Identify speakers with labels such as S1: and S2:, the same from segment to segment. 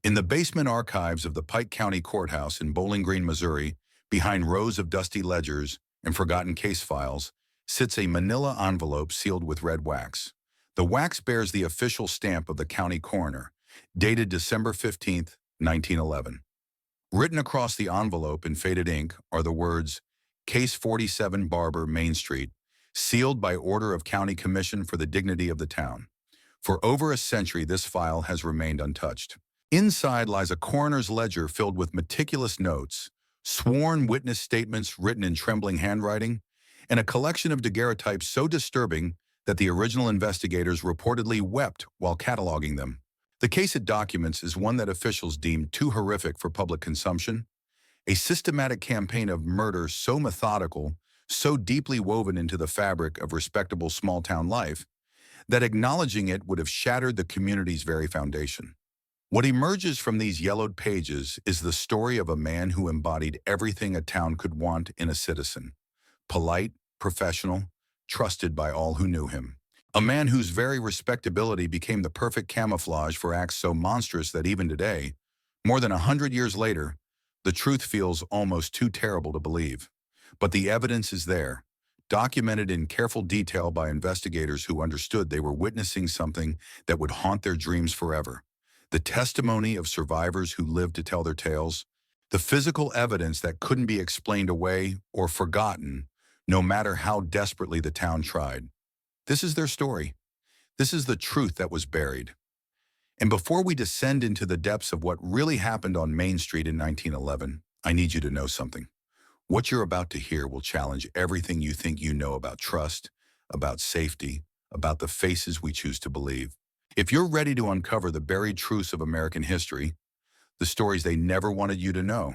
S1: In the basement archives of the Pike County Courthouse in Bowling Green, Missouri, behind rows of dusty ledgers and forgotten case files, sits a manila envelope sealed with red wax. The wax bears the official stamp of the county coroner, dated December 15th, 1911. Written across the envelope in faded ink are the words, Case 47 Barber, Main Street, sealed by order of County Commission for the Dignity of the Town. For over a century, this file has remained untouched. Inside lies a coroner's ledger filled with meticulous notes, sworn witness statements written in trembling handwriting, and a collection of daguerreotypes so disturbing that the original investigators reportedly wept while cataloging them. The case it documents is one that officials deemed too horrific for public consumption, a systematic campaign of murder so methodical, so deeply woven into the fabric of respectable small-town life, that acknowledging it would have shattered the community's very foundation. What emerges from these yellowed pages is the story of a man who embodied everything a town could want in a citizen: polite, professional, trusted by all who knew him. A man whose very respectability became the perfect camouflage for acts so monstrous that even today, more than 100 years later, the truth feels almost too terrible to believe. But the evidence is there, documented in careful detail by investigators who understood they were witnessing something that would haunt their dreams forever. The testimony of survivors who lived to tell their tales, the physical evidence that couldn't be explained away or forgotten, no matter how desperately the town tried. This is their story. This is the truth that was buried. And before we descend into the depths of what really happened on Main Street in 1911, I need you to know something. What you're about to hear will challenge everything you think you know about trust, about safety, about the faces we choose to believe. If you're ready to uncover the buried truths of American history, the stories they never wanted you to know,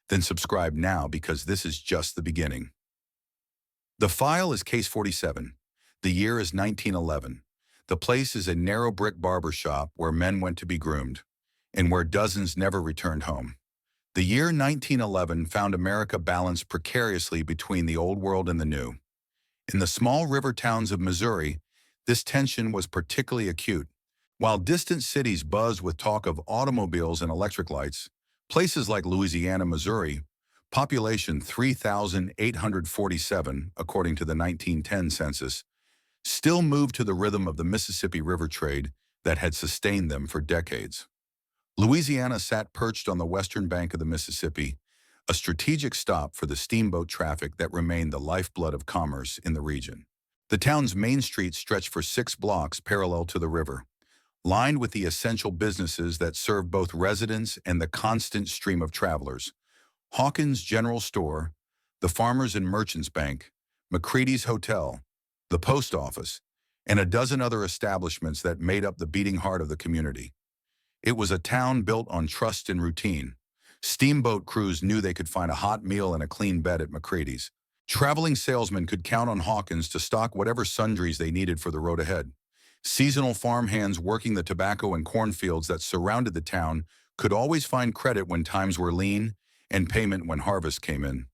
S1: then subscribe now because this is just the beginning. The file is Case 47. The year is 1911. The place is a narrow brick barbershop where men went to be groomed, and where dozens never returned home. The year 1911 found America balanced precariously between the old world and the new. In the small river towns of Missouri, this tension was particularly acute. While distant cities buzzed with talk of automobiles and electric lights, places like Louisiana, Missouri, population 3,847 according to the 1910 census, still moved to the rhythm of the Mississippi River trade that had sustained them for decades. Louisiana sat perched on the western bank of the Mississippi, a strategic stop for the steamboat traffic that remained the lifeblood of commerce in the region. The town's main street stretched for 6 blocks parallel to the river, lined with the essential businesses that served both residents and the constant stream of travelers: Hawkins General Store, the Farmers and Merchants Bank, McCready's Hotel, the Post Office, and a dozen other establishments that made up the beating heart of the community. It was a town built on trust and routine. Steamboat crews knew they could find a hot meal and a clean bed at McCready's. Traveling salesmen could count on Hawkins to stock whatever sundries they needed for the road ahead. Seasonal farmhands working the tobacco and cornfields that surrounded the town could always find credit when times were lean and payment when harvest came in.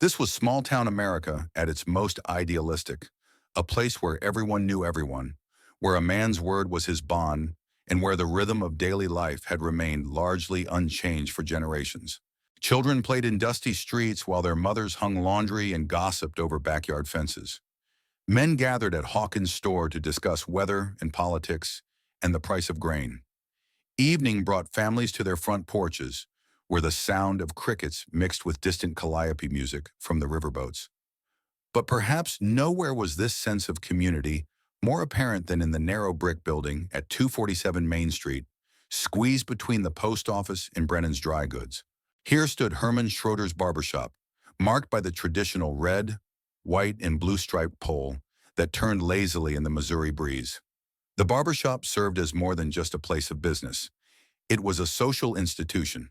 S1: This was small-town America at its most idealistic, a place where everyone knew everyone, where a man's word was his bond, and where the rhythm of daily life had remained largely unchanged for generations. Children played in dusty streets while their mothers hung laundry and gossiped over backyard fences. Men gathered at Hawkins' store to discuss weather and politics and the price of grain. Evening brought families to their front porches, where the sound of crickets mixed with distant calliope music from the riverboats. But perhaps nowhere was this sense of community more apparent than in the narrow brick building at 247 Main Street, squeezed between the post office and Brennan's Dry Goods. Here stood Hermann Schroeder's barbershop, marked by the traditional red, white, and blue-striped pole that turned lazily in the Missouri breeze. The barbershop served as more than just a place of business. It was a social institution.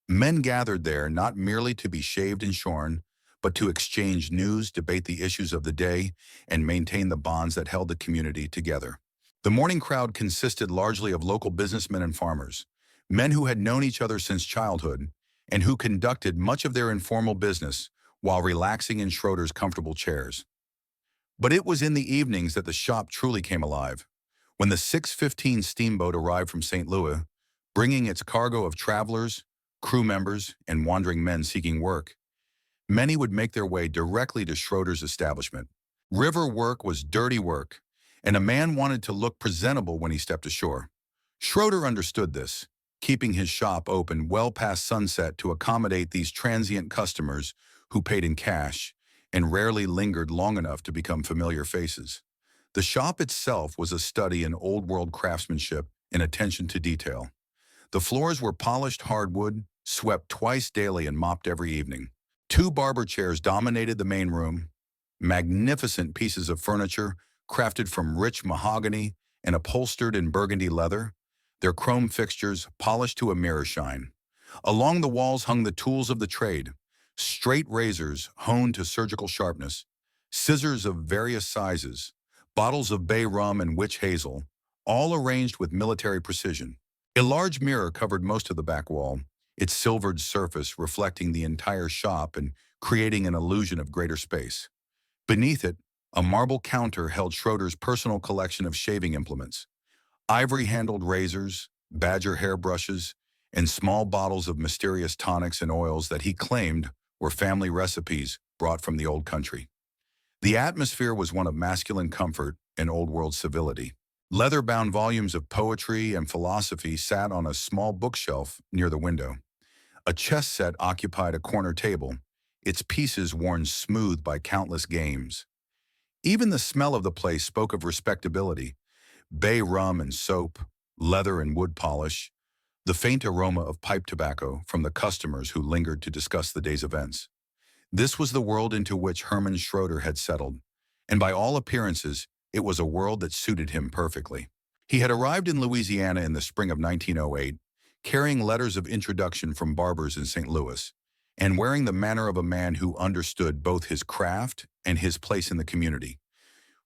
S1: Men gathered there not merely to be shaved and shorn, but to exchange news, debate the issues of the day, and maintain the bonds that held the community together. The morning crowd consisted largely of local businessmen and farmers, men who had known each other since childhood, and who conducted much of their informal business while relaxing in Schroeder's comfortable chairs. But it was in the evenings that the shop truly came alive. When the 6:15 steamboat arrived from St. Louis, bringing its cargo of travelers, crew members, and wandering men seeking work. Many would make their way directly to Schroeder's establishment. River work was dirty work, and a man wanted to look presentable when he stepped ashore. Schroeder understood this, keeping his shop open well past sunset to accommodate these transient customers who paid in cash and rarely lingered long enough to become familiar faces. The shop itself was a study in old-world craftsmanship and attention to detail. The floors were polished hardwood, swept twice daily and mopped every evening. Two barber chairs dominated the main room, magnificent pieces of furniture crafted from rich mahogany and upholstered in burgundy leather, their chrome fixtures polished to a mirror shine. Along the walls hung the tools of the trade, straight razors honed to surgical sharpness, scissors of various sizes, bottles of bay rum and witch hazel, all arranged with military precision. A large mirror covered most of the back wall, its silvered surface reflecting the entire shop and creating an illusion of greater space. Beneath it, a marble counter held Schroeder's personal collection of shaving implements, ivory-handled razors, badger hairbrushes, and small bottles of mysterious tonics and oils that he claimed were family recipes brought from the old country. The atmosphere was one of masculine comfort and old-world civility. Leather-bound volumes of poetry and philosophy sat on a small bookshelf near the window. A chess set occupied a corner table, its pieces worn smooth by countless games. Even the smell of the place spoke of respectability: bay rum and soap, leather and wood polish, the faint aroma of pipe tobacco from the customers who lingered to discuss the day's events. This was the world into which Hermann Schroeder had settled, and by all appearances, it was a world that suited him perfectly. He had arrived in Louisiana in the spring of 1908, carrying letters of introduction from barbers in St. Louis, and wearing the manner of a man who understood both his craft and his place in the community.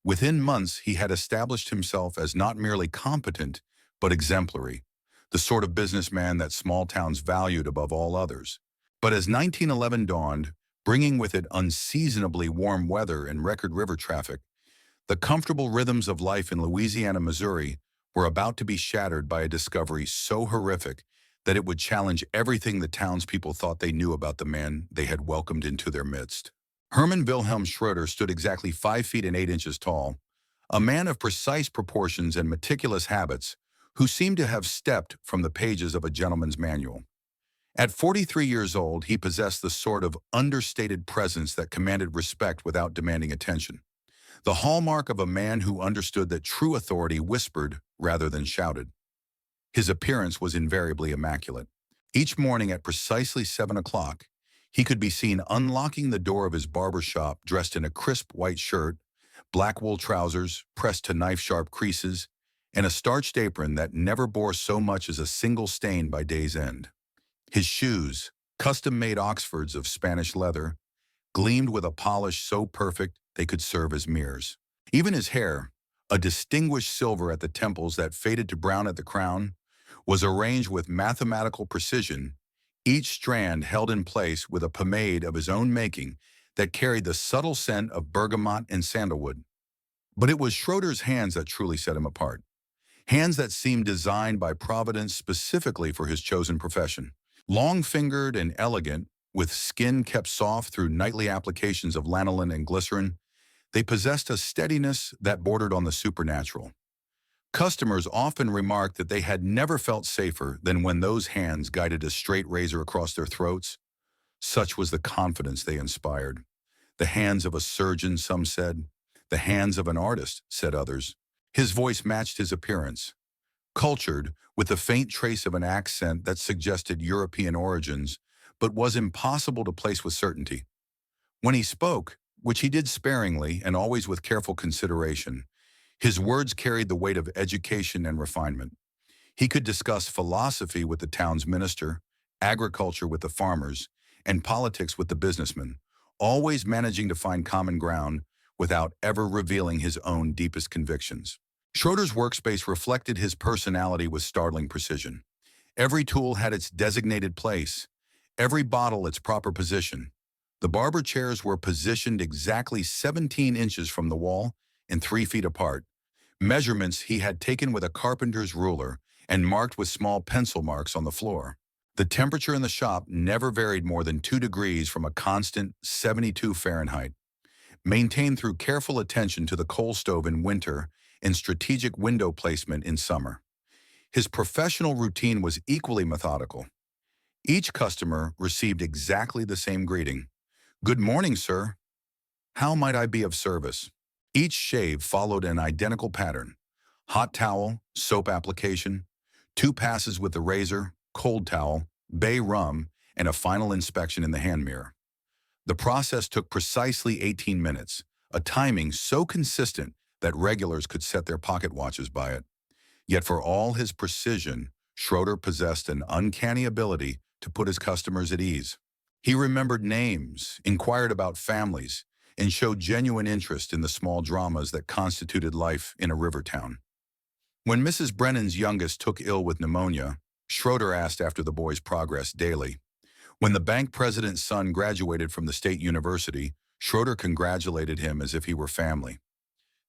S1: Within months, he had established himself as not merely competent, but exemplary, the sort of businessman that small towns valued above all others. But as 1911 dawned, bringing with it unseasonably warm weather and record river traffic, the comfortable rhythms of life in Louisiana, Missouri were about to be shattered by a discovery so horrific that it would challenge everything the townspeople thought they knew about the man they had welcomed into their midst. Hermann Wilhelm Schroeder stood exactly 5 feet and 8 inches tall, a man of precise proportions and meticulous habits who seemed to have stepped from the pages of a gentleman's manual. At 43 years old, he possessed the sort of understated presence that commanded respect without demanding attention, the hallmark of a man who understood that true authority whispered rather than shouted. His appearance was invariably immaculate. Each morning at precisely 7 o'clock, he could be seen unlocking the door of his barber shop dressed in a crisp white shirt, black wool trousers pressed to knife-sharp creases, and a starched apron that never bore so much as a single stain by day's end. His shoes, custom-made Oxfords of Spanish leather, gleamed with a polish so perfect they could serve as mirrors. Even his hair, a distinguished silver at the temples that faded to brown at the crown, was arranged with mathematical precision, each strand held in place with a pomade of his own making that carried the subtle scent of bergamot and sandalwood. But it was Schroeder's hands that truly set him apart. Hands that seemed designed by Providence specifically for his chosen profession. Long-fingered and elegant, with skin kept soft through nightly applications of lanolin and glycerin, they possessed a steadiness that bordered on the supernatural. Customers often remarked that they had never felt safer than when those hands guided a straight razor across their throats. Such was the confidence they inspired. The hands of a surgeon, some said. The hands of an artist, said others. His voice matched his appearance, cultured, with the faint trace of an accent that suggested European origins, but was impossible to place with certainty. When he spoke, which he did sparingly and always with careful consideration, his words carried the weight of education and refinement. He could discuss philosophy with the town's minister, agriculture with the farmers, and politics with the businessmen, always managing to find common ground without ever revealing his own deepest convictions. Schroeder's workspace reflected his personality with startling precision. Every tool had its designated place, every bottle its proper position. The barber chairs were positioned exactly 17 inches from the wall and 3 feet apart, measurements he had taken with a carpenter's ruler and marked with small pencil marks on the floor. The temperature in the shop never varied more than 2 degrees from a constant 72 Fahrenheit, maintained through careful attention to the coal stove in winter and strategic window placement in summer. His professional routine was equally methodical. Each customer received exactly the same greeting. "Good morning, sir. How might I be of service?" Each shave followed an identical pattern: hot towel, soap application, 2 passes with the razor, cold towel, bay rum, and a final inspection in the hand mirror. The process took precisely 18 minutes, a timing so consistent that regulars could set their pocket watches by it. Yet for all his precision, Schroeder possessed an uncanny ability to put his customers at ease. He remembered names, inquired about families, and showed genuine interest in the small dramas that constituted life in a river town. When Mrs. Brennan's youngest took ill with pneumonia, Schroeder asked after the boy's progress daily. When the bank president's son graduated from the state university, Schroeder congratulated him as if he were family.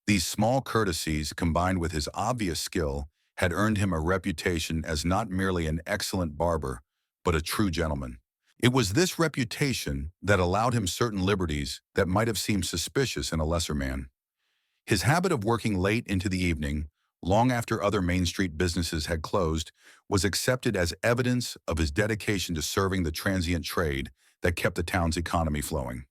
S1: These small courtesies, combined with his obvious skill, had earned him a reputation as not merely an excellent barber, but a true gentleman. It was this reputation that allowed him certain liberties that might have seemed suspicious in a lesser man. His habit of working late into the evening, long after other Main Street businesses had closed, was accepted as evidence of his dedication to serving the transient trade that kept the town's economy flowing.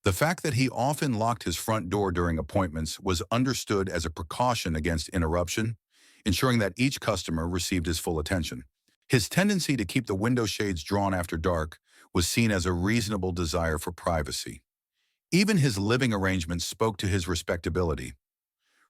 S1: The fact that he often locked his front door during appointments was understood as a precaution against interruption, ensuring that each customer received his full attention. His tendency to keep the window shades drawn after dark was seen as a reasonable desire for privacy. Even his living arrangements spoke to his respectability.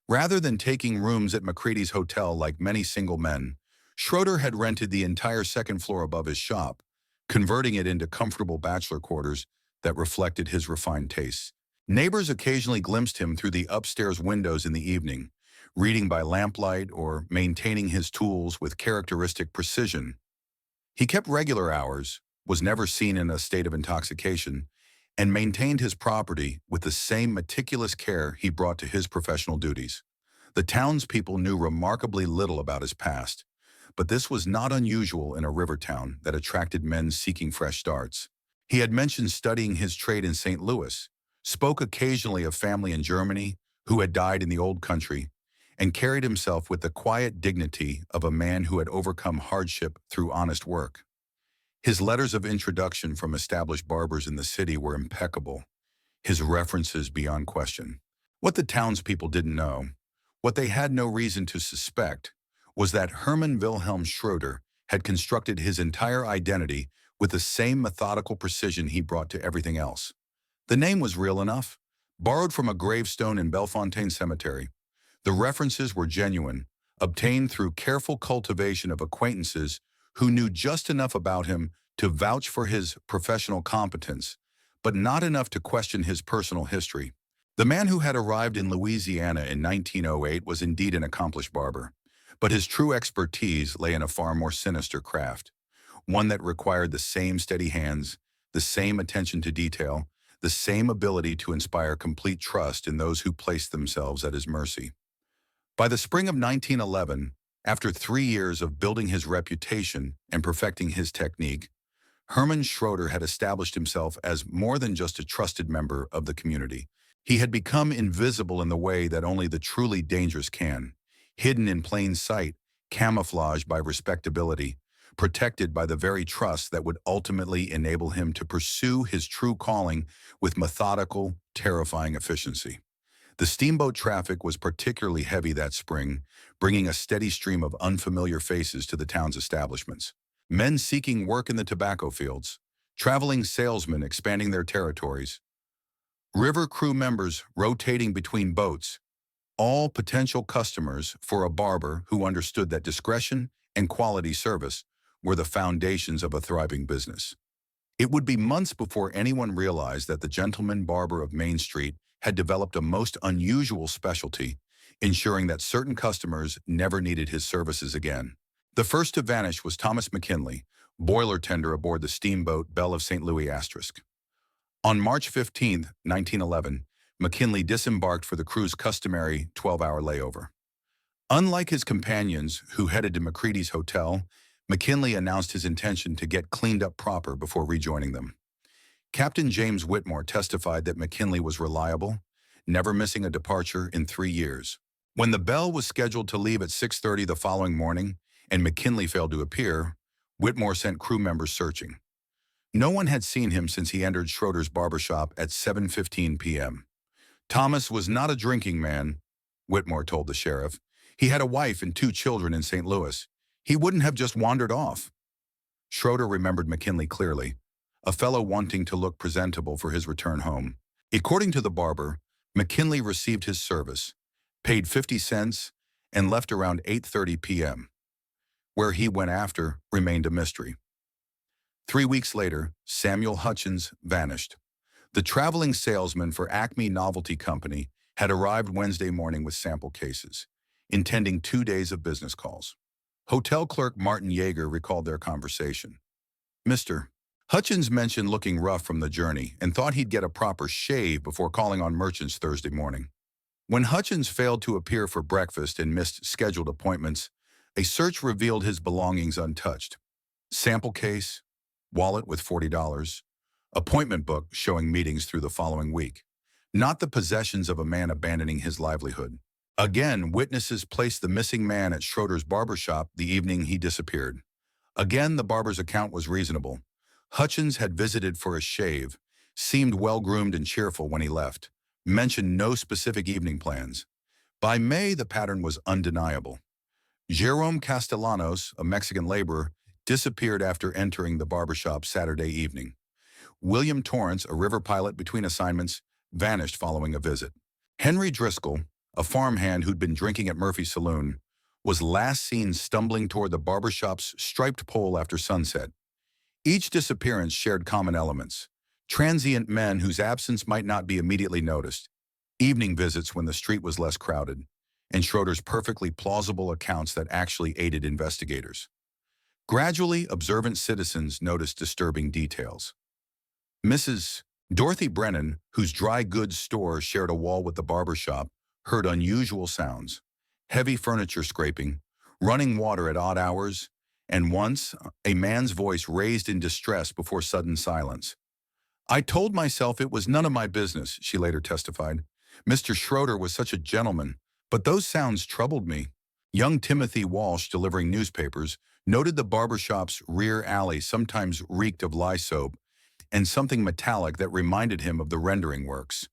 S1: Rather than taking rooms at McCready's Hotel like many single men, Schroeder had rented the entire second floor above his shop, converting it into comfortable bachelor quarters that reflected his refined tastes. Neighbors occasionally glimpsed him through the upstairs windows in the evening, reading by lamplight or maintaining his tools with characteristic precision. He kept regular hours, was never seen in a state of intoxication, and maintained his property with the same meticulous care he brought to his professional duties. The townspeople knew remarkably little about his past, but this was not unusual in a river town that attracted men seeking fresh starts. He had mentioned studying his trade in St. Louis, spoke occasionally of family in Germany who had died in the old country, and carried himself with the quiet dignity of a man who had overcome hardship through honest work. His letters of introduction from established barbers in the city were impeccable, his references beyond question. What the townspeople didn't know, what they had no reason to suspect, was that Hermann Wilhelm Schroeder had constructed his entire identity with the same methodical precision he brought to everything else. The name was real enough, borrowed from a gravestone in Bellefontaine Cemetery. The references were genuine, obtained through careful cultivation of acquaintances who knew just enough about him to vouch for his professional competence, but not enough to question his personal history. The man who had arrived in Louisiana in 1908 was indeed an accomplished barber, but his true expertise lay in a far more sinister craft, one that required the same steady hands, the same attention to detail, the same ability to inspire complete trust in those who placed themselves at his mercy. By the spring of 1911, after 3 years of building his reputation and perfecting his technique, Hermann Schroeder had established himself as more than just a trusted member of the community. He had become invisible in the way that only the truly dangerous can, hidden in plain sight, camouflaged by respectability, protected by the very trust that would ultimately enable him to pursue his true calling with methodical, terrifying efficiency. The steamboat traffic was particularly heavy that spring, bringing a steady stream of unfamiliar faces to the town's establishments. Men seeking work in the tobacco fields, traveling salesmen expanding their territories, river crew members rotating between boats, all potential customers for a barber who understood that discretion and quality service were the foundations of a thriving business. It would be months before anyone realized that the gentleman barber of Main Street had developed a most unusual specialty, ensuring that certain customers never needed his services again. The first to vanish was Thomas McKinley, boiler tender aboard the steamboat Belle of St. Louis *. On March 15, 1911, McKinley disembarked for the crew's customary 12-hour layover. Unlike his companions who headed to McCready's hotel, McKinley announced his intention to get cleaned up proper before rejoining them. Captain James Whitmore testified that McKinley was reliable, never missing a departure in 3 years. When the Bell was scheduled to leave at 6:30 the following morning and McKinley failed to appear, Whitmore sent crew members searching. No one had seen him since he entered Schroeder's barbershop at 7:15 p.m. Thomas was not a drinking man, Whitmore told the sheriff. He had a wife and 2 children in St. Louis. He wouldn't have just wandered off. Schroeder remembered McKinley clearly, a fellow wanting to look presentable for his return home. According to the barber, McKinley received his service, paid 50 cents, and left around 8:30 p.m. Where he went after remained a mystery. 3 weeks later, Samuel Hutchins vanished. The traveling salesman for Acme Novelty Company had arrived Wednesday morning with sample cases, intending 2 days of business calls. Hotel clerk Martin Yeager recalled their conversation. Mr. Hutchins mentioned looking rough from the journey and thought he'd get a proper shave before calling on merchants Thursday morning. When Hutchins failed to appear for breakfast and missed scheduled appointments, a search revealed his belongings untouched. Sample case, wallet with $40, appointment book showing meetings through the following week. Not the possessions of a man abandoning his livelihood. Again, witnesses placed the missing man at Schroeder's barbershop the evening he disappeared. Again, the barber's account was reasonable. Hutchins had visited for a shave, seemed well-groomed and cheerful when he left, mentioned no specific evening plans. By May, the pattern was undeniable. Jerome Castellanos, a Mexican laborer, disappeared after entering the barbershop Saturday evening. William Torrance, a river pilot between assignments, vanished following a visit. Henry Driscoll, a farmhand who'd been drinking at Murphy's Saloon, was last seen stumbling toward the barbershop's striped pole after sunset. Each disappearance shared common elements: transient men whose absence might not be immediately noticed, evening visits when the street was less crowded, and Schroeder's perfectly plausible accounts that actually aided investigators. Gradually, observant citizens noticed disturbing details. Mrs. Dorothy Brennan, whose dry goods store shared a wall with the barbershop, heard unusual sounds: heavy furniture scraping, running water at odd hours, and once, a man's voice raised in distress before sudden silence. "I told myself it was none of my business," she later testified. "Mr. Schroeder was such a gentleman, but those sounds troubled me." Young Timothy Walsh, delivering newspapers, noted the barbershop's rear alley sometimes reeked of lye soap and something metallic that reminded him of the rendering works.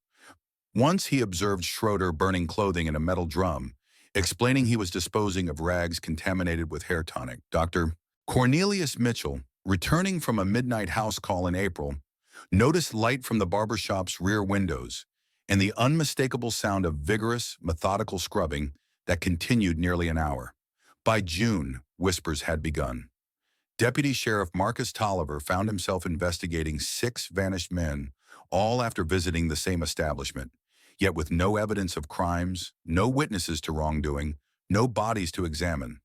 S1: Once he observed Schroeder burning clothing in a metal drum, explaining he was disposing of rags contaminated with hair tonic. Dr. Cornelius Mitchell, returning from a midnight house call in April, noticed light from the barbershop's rear windows and the unmistakable sound of vigorous, methodical scrubbing that continued nearly an hour. By June, whispers had begun. Deputy Sheriff Marcus Tolliver found himself investigating 6 vanished men, all after visiting the same establishment, yet with no evidence of crimes, no witnesses to wrongdoing, no bodies to examine.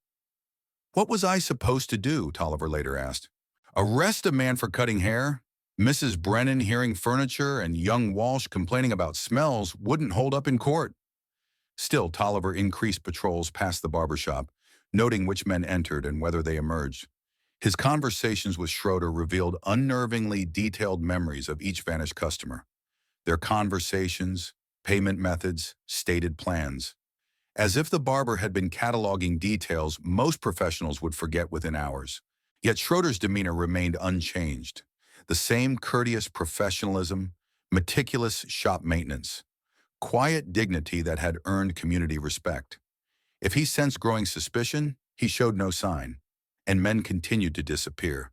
S1: "What was I supposed to do?" Tolliver later asked. "Arrest a man for cutting hair? Mrs. Brennan hearing furniture and young Walsh complaining about smells wouldn't hold up in court." Still, Tolliver increased patrols past the barbershop, noting which men entered and whether they emerged. His conversations with Schroeder revealed unnervingly detailed memories of each vanished customer. Their conversations, payment methods, stated plans. As if the barber had been cataloging details most professionals would forget within hours. Yet Schroeder's demeanor remained unchanged. The same courteous professionalism, meticulous shop maintenance, quiet dignity that had earned community respect. If he sensed growing suspicion, he showed no sign, and men continued to disappear.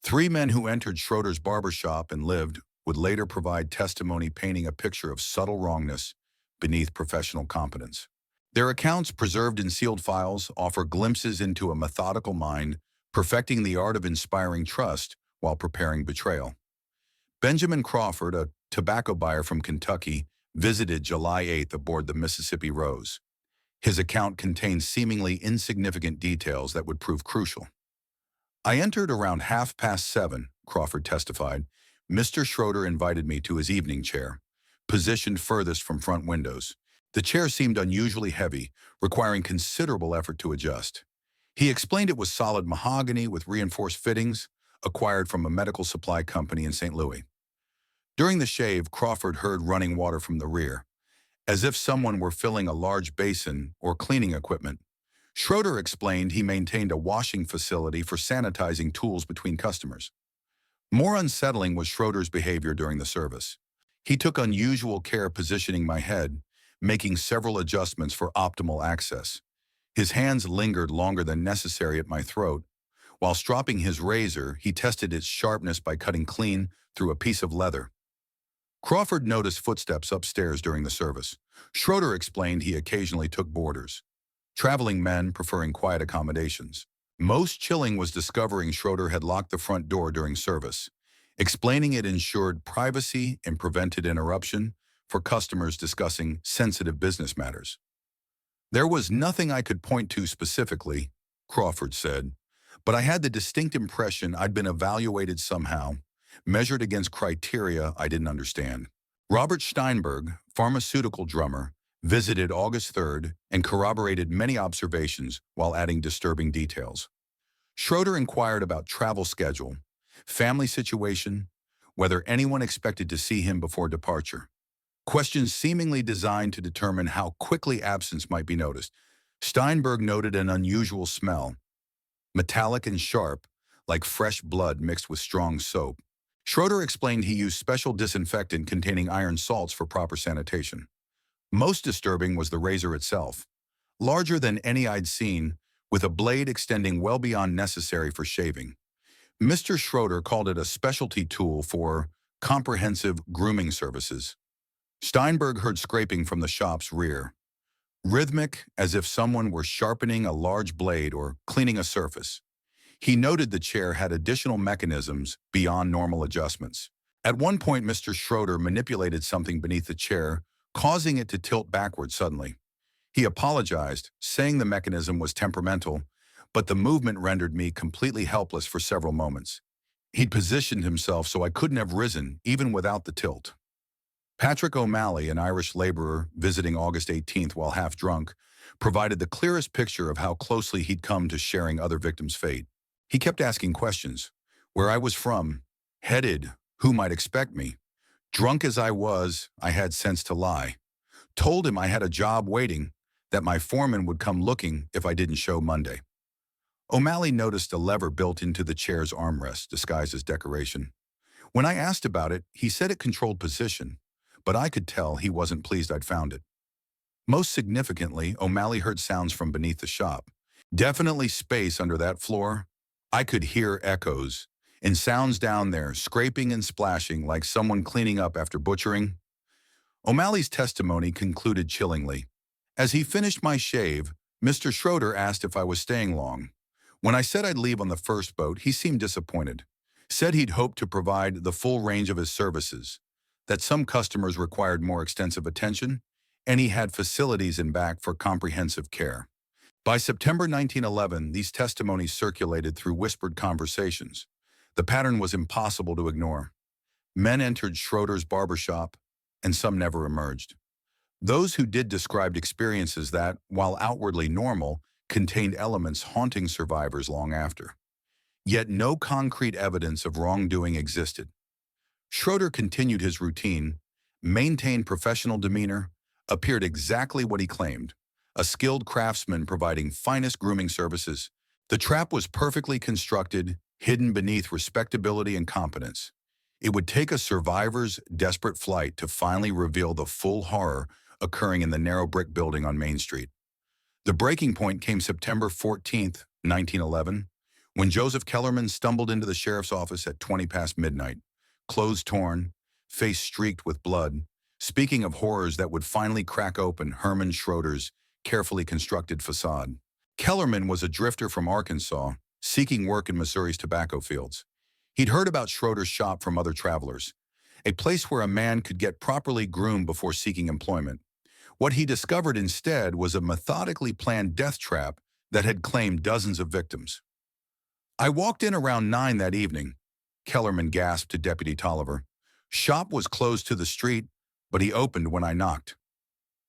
S1: 3 men who entered Schroeder's barbershop and lived would later provide testimony painting a picture of subtle wrongness beneath professional competence. Their accounts, preserved in sealed files, offer glimpses into a methodical mind, perfecting the art of inspiring trust while preparing betrayal. Benjamin Crawford, a tobacco buyer from Kentucky, visited July 8th aboard the Mississippi Rose. His account contains seemingly insignificant details that would prove crucial. "I entered around 7:30, Crawford testified. Mr. Schroeder invited me to his evening chair, positioned furthest from front windows. The chair seemed unusually heavy, requiring considerable effort to adjust. He explained it was solid mahogany with reinforced fittings, acquired from a medical supply company in St. Louis. During the shave, Crawford heard running water from the rear, as if someone were filling a large basin or cleaning equipment. Schroeder explained he maintained a washing facility for sanitizing tools between customers. More unsettling was Schroeder's behavior during the service. He took unusual care positioning my head, making several adjustments for optimal access. His hands lingered longer than necessary at my throat. While stropping his razor, he tested its sharpness by cutting clean through a piece of leather. Crawford noticed footsteps upstairs during the service. Schroeder explained he occasionally took boarders, traveling men preferring quiet accommodations. Most chilling was discovering Schroeder had locked the front door during service, explaining it ensured privacy and prevented interruption for customers discussing sensitive business matters. There was nothing I could point to specifically, Crawford said, but I had the distinct impression I'd been evaluated somehow, measured against criteria I didn't understand. Robert Steinberg, pharmaceutical drummer, visited August 3rd and corroborated many observations while adding disturbing details. Schroeder inquired about travel schedule, family situation, whether anyone expected to see him before departure. Questions seemingly designed to determine how quickly absence might be noticed. Steinberg noted an unusual smell, metallic and sharp, like fresh blood mixed with strong soap. Schroeder explained he used special disinfectant containing iron salts for proper sanitation. Most disturbing was the razor itself, larger than any I'd seen, with a blade extending well beyond necessary for shaving. Mr. Schroeder called it a specialty tool for comprehensive grooming services. Steinberg heard scraping from the shop's rear, rhythmic as if someone were sharpening a large blade or cleaning a surface. He noted the chair had additional mechanisms beyond normal adjustments. At one point, Mr. Schroeder manipulated something beneath the chair, causing it to tilt backward suddenly. He apologized, saying the mechanism was temperamental, but the movement rendered me completely helpless for several moments. He'd positioned himself so I couldn't have risen, even without the tilt. Patrick O'Malley, an Irish laborer visiting August 18th while half drunk, provided the clearest picture of how closely he'd come to sharing other victims' fate. He kept asking questions: where I was from, headed, who might expect me. Drunk as I was, I had sense to lie. Told him I had a job waiting, that my foreman would come looking if I didn't show Monday. O'Malley noticed a lever built into the chair's armrest, disguised as decoration. When I asked about it, he said it controlled position, but I could tell he wasn't pleased I'd found it. Most significantly, O'Malley heard sounds from beneath the shop. Definitely space under that floor. I could hear echoes, and sounds down there, scraping and splashing like someone cleaning up after butchering. O'Malley's testimony concluded chillingly. As he finished my shave, Mr. Schroeder asked if I was staying long. When I said I'd leave on the first boat, he seemed disappointed. Said he'd hoped to provide the full range of his services, that some customers required more extensive attention, and he had facilities in back for comprehensive care. By September 1911, these testimonies circulated through whispered conversations. The pattern was impossible to ignore. Men entered Schroeder's barbershop, and some never emerged. Those who did described experiences that, while outwardly normal, contained elements haunting survivors long after. Yet no concrete evidence of wrongdoing existed. Schroeder continued his routine, maintained professional demeanor, appeared exactly what he claimed, a skilled craftsman providing finest grooming services. The trap was perfectly constructed, hidden beneath respectability and competence. It would take a survivor's desperate flight to finally reveal the full horror occurring in the narrow brick building on Main Street. The breaking point came September 14th, 1911, when Joseph Kellerman stumbled into the sheriff's office at 20 past midnight, clothes torn, face streaked with blood, speaking of horrors that would finally crack open Hermann Schroeder's carefully constructed facade. Kellerman was a drifter from Arkansas, seeking work in Missouri's tobacco fields. He'd heard about Schroeder's shop from other travelers, a place where a man could get properly groomed before seeking employment. What he discovered instead was a methodically planned death trap that had claimed dozens of victims. I walked in around 9 that evening, Kellerman gasped to Deputy Tolliver. Shop was closed to the street, but he opened when I knocked.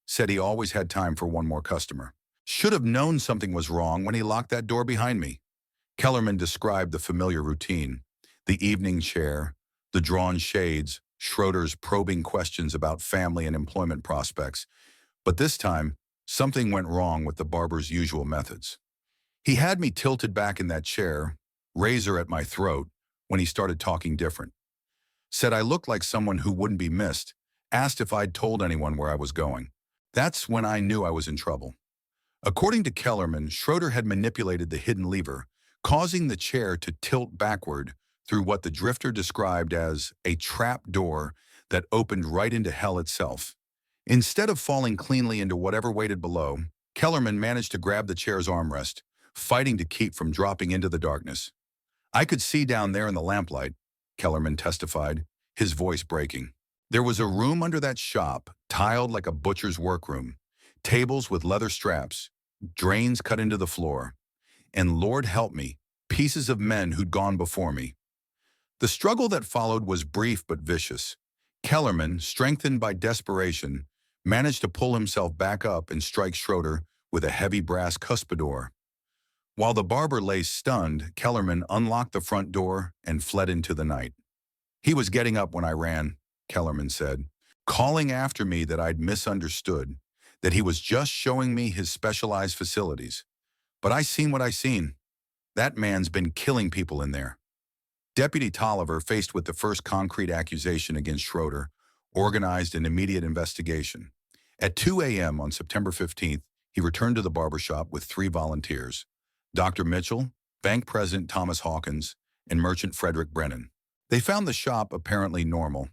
S1: said he always had time for one more customer. Should have known something was wrong when he locked that door behind me. Kellerman described the familiar routine: the evening chair, the drawn shades, Schroeder's probing questions about family and employment prospects. But this time, something went wrong with the barber's usual methods. He had me tilted back in that chair, razor at my throat, when he started talking different. Said I looked like someone who wouldn't be missed, asked if I'd told anyone where I was going. That's when I knew I was in trouble. According to Kellerman, Schroeder had manipulated the hidden lever, causing the chair to tilt backward through what the drifter described as a trap door that opened right into hell itself. Instead of falling cleanly into whatever waited below, Kellerman managed to grab the chair's armrest, fighting to keep from dropping into the darkness. I could see down there in the lamplight, Kellerman testified, his voice breaking. There was a room under that shop, tiled like a butcher's workroom, tables with leather straps, drains cut into the floor, and Lord help me, pieces of men who'd gone before me. The struggle that followed was brief but vicious. Kellerman, strengthened by desperation, managed to pull himself back up and strike Schroeder with a heavy brass cuspidor. While the barber lay stunned, Kellerman unlocked the front door and fled into the night. He was getting up when I ran, Kellerman said, calling after me that I'd misunderstood, that he was just showing me his specialized facilities. But I seen what I seen. That man's been killing people in there. Deputy Tolliver, faced with the first concrete accusation against Schroeder, organized an immediate investigation. At 2 a.m. on September 15th, he returned to the barbershop with 3 volunteers: Dr. Mitchell, Bank President Thomas Hawkins, and Merchant Frederick Brennan. They found the shop apparently normal.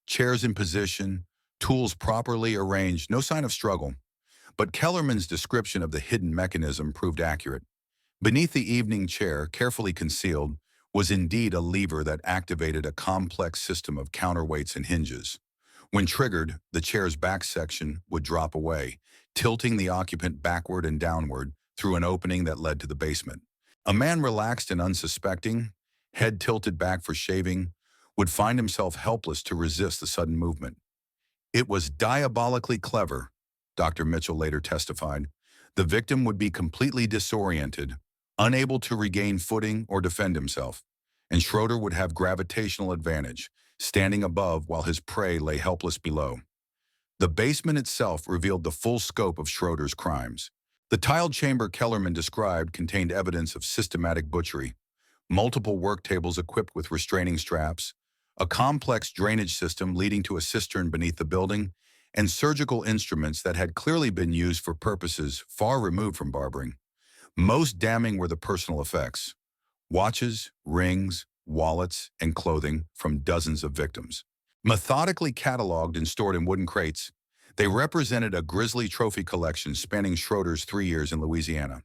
S1: Chairs in position, tools properly arranged, no sign of struggle. But Kellerman's description of the hidden mechanism proved accurate. Beneath the evening chair, carefully concealed, was indeed a lever that activated a complex system of counterweights and hinges. When triggered, the chair's back section would drop away, tilting the occupant backward and downward through an opening that led to the basement. A man relaxed and unsuspecting, head tilted back for shaving, would find himself helpless to resist the sudden movement. It was diabolically clever, Dr. Mitchell later testified. The victim would be completely disoriented, unable to regain footing or defend himself, and Schroeder would have gravitational advantage, standing above while his prey lay helpless below. The basement itself revealed the full scope of Schroeder's crimes. The tiled chamber Kellerman described contained evidence of systematic butchery: multiple work tables equipped with restraining straps, a complex drainage system leading to a cistern beneath the building, and surgical instruments that had clearly been used for purposes far removed from barbering. Most damning were the personal effects: watches, rings, wallets, and clothing from dozens of victims. Methodically cataloged and stored in wooden crates, they represented a grisly trophy collection spanning Schroeder's 3 years in Louisiana.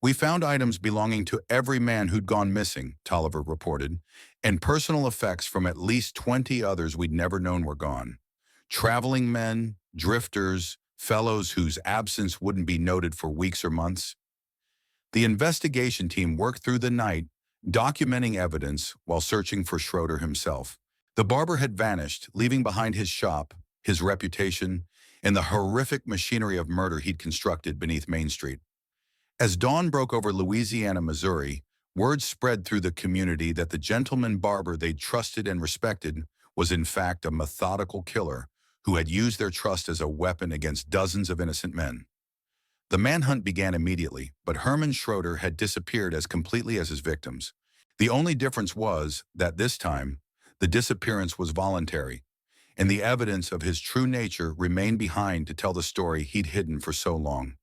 S1: We found items belonging to every man who'd gone missing, Tolliver reported, and personal effects from at least 20 others we'd never known were gone. Traveling men, drifters, fellows whose absence wouldn't be noted for weeks or months. The investigation team worked through the night, documenting evidence while searching for Schroeder himself. The barber had vanished, leaving behind his shop, his reputation, and the horrific machinery of murder he'd constructed beneath Main Street. As dawn broke over Louisiana, Missouri, word spread through the community that the gentleman barber they'd trusted and respected was in fact a methodical killer who had used their trust as a weapon against dozens of innocent men. The manhunt began immediately, but Hermann Schroeder had disappeared as completely as his victims. The only difference was that this time, the disappearance was voluntary, and the evidence of his true nature remained behind to tell the story he'd hidden for so long.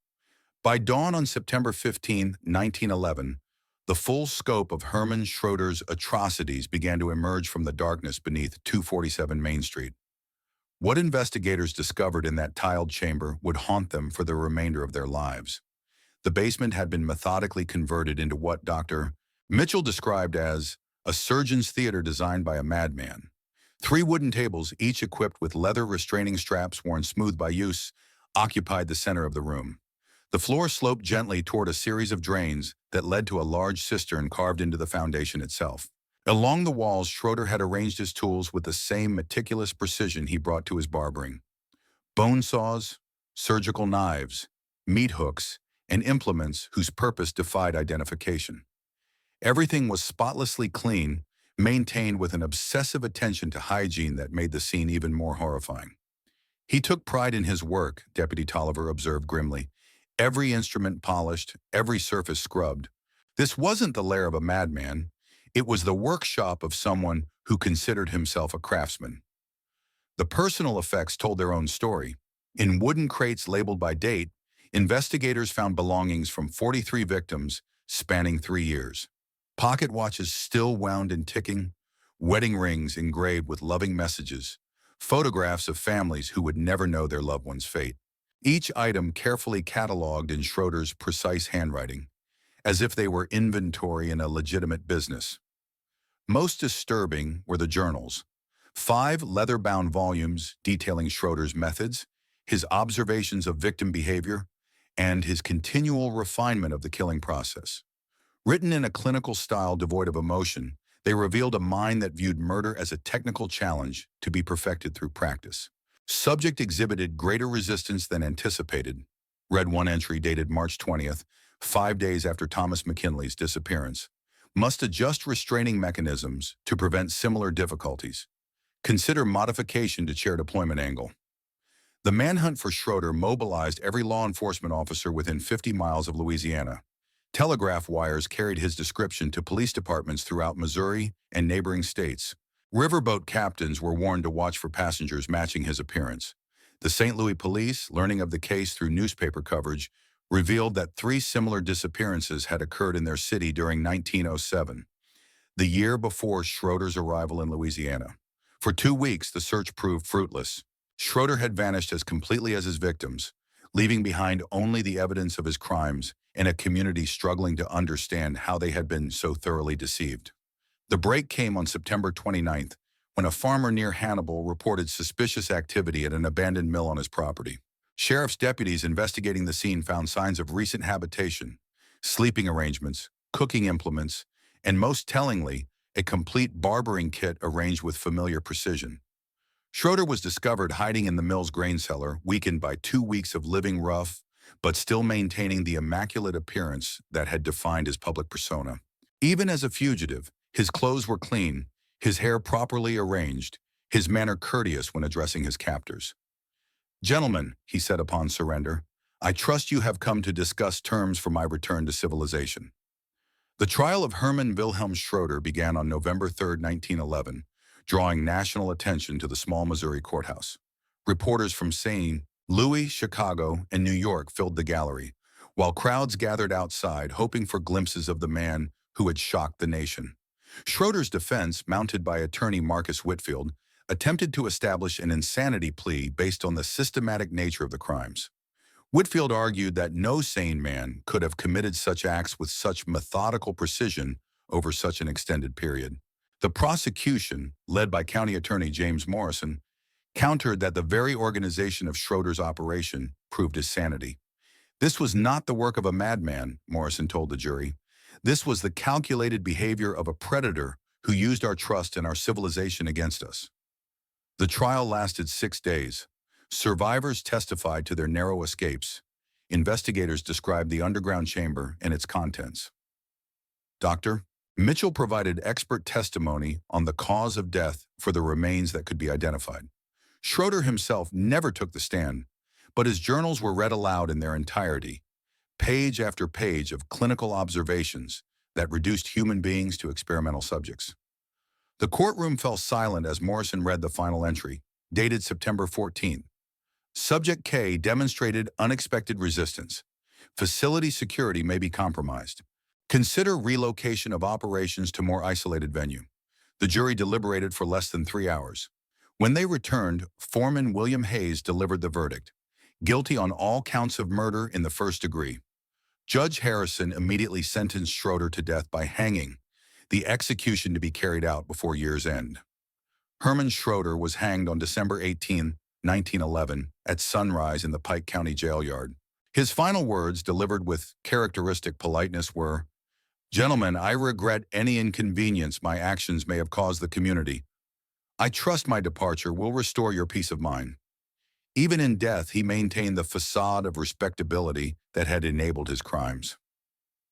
S1: By dawn on September 15, 1911, the full scope of Hermann Schroeder's atrocities began to emerge from the darkness beneath 247 Main Street. What investigators discovered in that tiled chamber would haunt them for the remainder of their lives. The basement had been methodically converted into what Dr. Mitchell described as a surgeon's theater designed by a madman. 3 wooden tables, each equipped with leather restraining straps worn smooth by use, occupied the center of the room. The floor sloped gently toward a series of drains that led to a large cistern carved into the foundation itself. Along the walls, Schroeder had arranged his tools with the same meticulous precision he brought to his barbering: bone saws, surgical knives, meat hooks, and implements whose purpose defied identification. Everything was spotlessly clean, maintained with an obsessive attention to hygiene that made the scene even more horrifying. He took pride in his work, Deputy Tolliver observed grimly. Every instrument polished, every surface scrubbed. This wasn't the lair of a madman. It was the workshop of someone who considered himself a craftsman. The personal effects told their own story. In wooden crates labeled by date, investigators found belongings from 43 victims spanning 3 years. Pocket watches still wound and ticking, wedding rings engraved with loving messages, photographs of families who would never know their loved one's fate. Each item carefully cataloged in Schroeder's precise handwriting, as if they were inventory in a legitimate business. Most disturbing were the journals. 5 leather-bound volumes detailing Schroeder's methods, his observations of victim behavior, and his continual refinement of the killing process. Written in a clinical style devoid of emotion, they revealed a mind that viewed murder as a technical challenge to be perfected through practice. Subject exhibited greater resistance than anticipated, read one entry dated March 20th, 5 days after Thomas McKinley's disappearance. Must adjust restraining mechanisms to prevent similar difficulties. Consider modification to chair deployment angle. The manhunt for Schroeder mobilized every law enforcement officer within 50 miles of Louisiana. Telegraph wires carried his description to police departments throughout Missouri and neighboring states. Riverboat captains were warned to watch for passengers matching his appearance. The St. Louis police, learning of the case through newspaper coverage, revealed that 3 similar disappearances had occurred in their city during 1907, the year before Schroeder's arrival in Louisiana. For 2 weeks, the search proved fruitless. Schroeder had vanished as completely as his victims, leaving behind only the evidence of his crimes in a community struggling to understand how they had been so thoroughly deceived. The break came on September 29th, when a farmer near Hannibal reported suspicious activity at an abandoned mill on his property. Sheriff's deputies investigating the scene found signs of recent habitation, sleeping arrangements, cooking implements, and most tellingly, a complete barbering kit arranged with familiar precision. Schroeder was discovered hiding in the mill's grain cellar, weakened by 2 weeks of living rough, but still maintaining the immaculate appearance that had defined his public persona. Even as a fugitive, his clothes were clean, his hair properly arranged, his manner courteous when addressing his captors. "Gentlemen," he said upon surrender, "I trust you have come to discuss terms for my return to civilization." The trial of Hermann Wilhelm Schroeder began on November 3, 1911, drawing national attention to the small Missouri courthouse. Reporters from St. Louis, Chicago, and New York filled the gallery, while crowds gathered outside hoping for glimpses of the man who had shocked the nation. Schroeder's defense, mounted by attorney Marcus Whitfield, attempted to establish an insanity plea based on the systematic nature of the crimes. Whitfield argued that no sane man could have committed such acts with such methodical precision over such an extended period. The prosecution, led by County Attorney James Morrison, countered that the very organization of Schroeder's operation proved his sanity. "This was not the work of a madman," Morrison told the jury. "This was the calculated behavior of a predator who used our trust and our civilization against us." The trial lasted 6 days. Survivors testified to their narrow escapes. Investigators described the underground chamber and its contents. Dr. Mitchell provided expert testimony on the cause of death for the remains that could be identified. Schroeder himself never took the stand, but his journals were read aloud in their entirety, page after page of clinical observations that reduced human beings to experimental subjects. The courtroom fell silent as Morrison read the final entry, dated September 14th. Subject K demonstrated unexpected resistance. Facility security may be compromised. Consider relocation of operations to more isolated venue. The jury deliberated for less than 3 hours. When they returned, Foreman William Hayes delivered the verdict: guilty on all counts of murder in the first degree. Judge Harrison immediately sentenced Schroeder to death by hanging, the execution to be carried out before year's end. Hermann Schroeder was hanged on December 18, 1911, at sunrise in the Pike County jail yard. His final words, delivered with characteristic politeness, were, "Gentlemen, I regret any inconvenience my actions may have caused the community. I trust my departure will restore your peace of mind." Even in death, he maintained the facade of respectability that had enabled his crimes.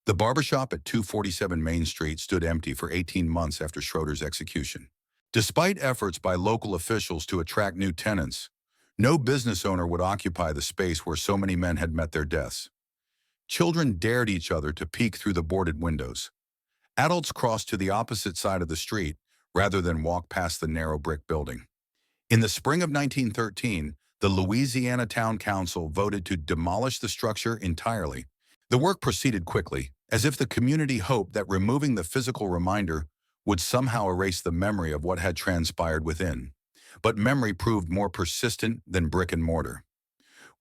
S1: The barbershop at 247 Main Street stood empty for 18 months after Schroeder's execution. Despite efforts by local officials to attract new tenants, no business owner would occupy the space where so many men had met their deaths. Children dared each other to peek through the boarded windows. Adults crossed to the opposite side of the street rather than walk past the narrow brick building. In the spring of 1913, the Louisiana Town Council voted to demolish the structure entirely. The work proceeded quickly, as if the community hoped that removing the physical reminder would somehow erase the memory of what had transpired within. But memory proved more persistent than brick and mortar.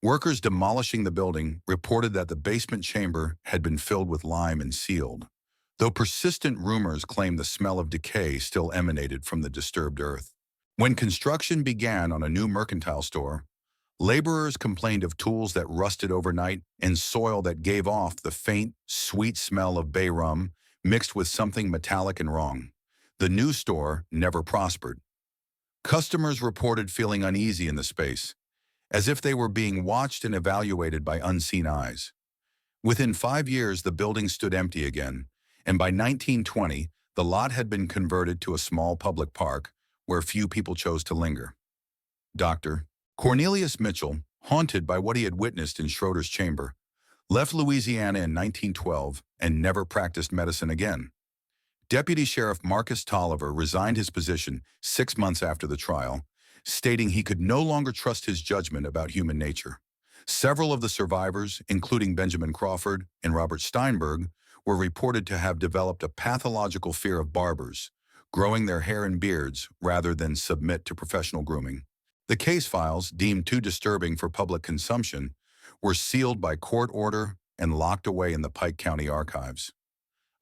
S1: Workers demolishing the building reported that the basement chamber had been filled with lime and sealed, though persistent rumors claimed the smell of decay still emanated from the disturbed earth. When construction began on a new mercantile store, laborers complained of tools that rusted overnight and soil that gave off the faint, sweet smell of bay rum mixed with something metallic and wrong. The new store never prospered. Customers reported feeling uneasy in the space, as if they were being watched and evaluated by unseen eyes. Within 5 years, the building stood empty again, and by 1920, the lot had been converted to a small public park where few people chose to linger. Dr. Cornelius Mitchell, haunted by what he had witnessed in Schroeder's chamber, left Louisiana in 1912 and never practiced medicine again. Deputy Sheriff Marcus Tolliver resigned his position 6 months after the trial, stating he could no longer trust his judgment about human nature. Several of the survivors, including Benjamin Crawford and Robert Steinberg, were reported to have developed a pathological fear of barbers, growing their hair and beards rather than submit to professional grooming. The case files, deemed too disturbing for public consumption, were sealed by court order and locked away in the Pike County archives.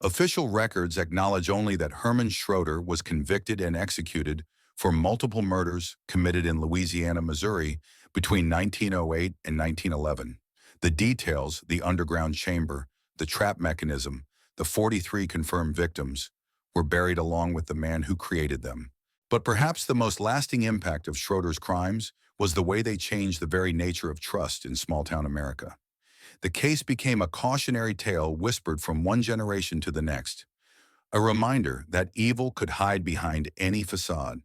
S1: Official records acknowledge only that Hermann Schroeder was convicted and executed for multiple murders committed in Louisiana, Missouri between 1908 and 1911. The details, the underground chamber, the trap mechanism, the 43 confirmed victims, were buried along with the man who created them. But perhaps the most lasting impact of Schroeder's crimes was the way they changed the very nature of trust in small-town America. The case became a cautionary tale whispered from one generation to the next, a reminder that evil could hide behind any facade,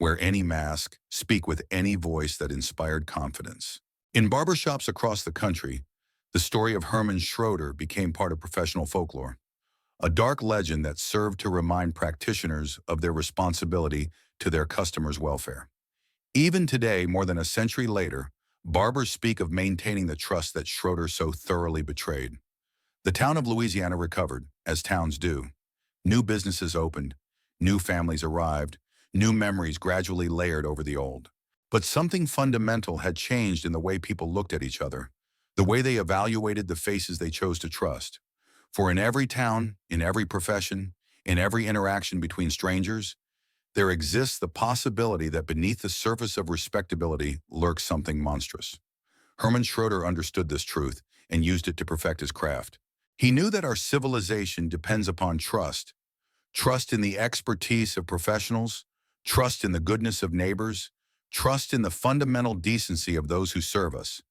S1: wear any mask, speak with any voice that inspired confidence. In barbershops across the country, the story of Hermann Schroeder became part of professional folklore, a dark legend that served to remind practitioners of their responsibility to their customers' welfare. Even today, more than a century later, barbers speak of maintaining the trust that Schroeder so thoroughly betrayed. The town of Louisiana recovered, as towns do. New businesses opened, new families arrived, new memories gradually layered over the old. But something fundamental had changed in the way people looked at each other, the way they evaluated the faces they chose to trust. For in every town, in every profession, in every interaction between strangers, there exists the possibility that beneath the surface of respectability lurks something monstrous. Hermann Schroeder understood this truth and used it to perfect his craft. He knew that our civilization depends upon trust, trust in the expertise of professionals, trust in the goodness of neighbors, trust in the fundamental decency of those who serve us.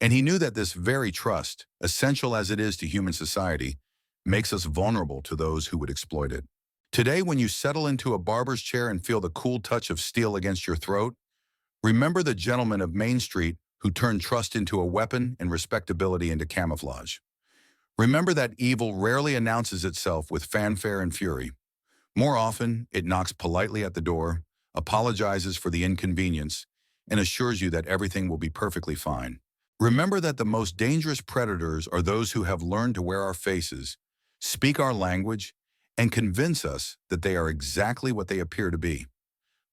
S1: And he knew that this very trust, essential as it is to human society, makes us vulnerable to those who would exploit it. Today, when you settle into a barber's chair and feel the cool touch of steel against your throat, remember the gentleman of Main Street who turned trust into a weapon and respectability into camouflage. Remember that evil rarely announces itself with fanfare and fury. More often, it knocks politely at the door, apologizes for the inconvenience, and assures you that everything will be perfectly fine. Remember that the most dangerous predators are those who have learned to wear our faces, speak our language, and convince us that they are exactly what they appear to be.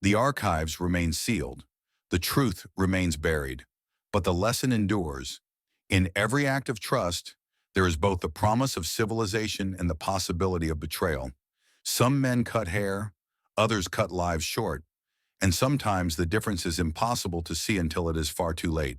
S1: The archives remain sealed, the truth remains buried, but the lesson endures. In every act of trust, there is both the promise of civilization and the possibility of betrayal. Some men cut hair, others cut lives short, and sometimes the difference is impossible to see until it is far too late.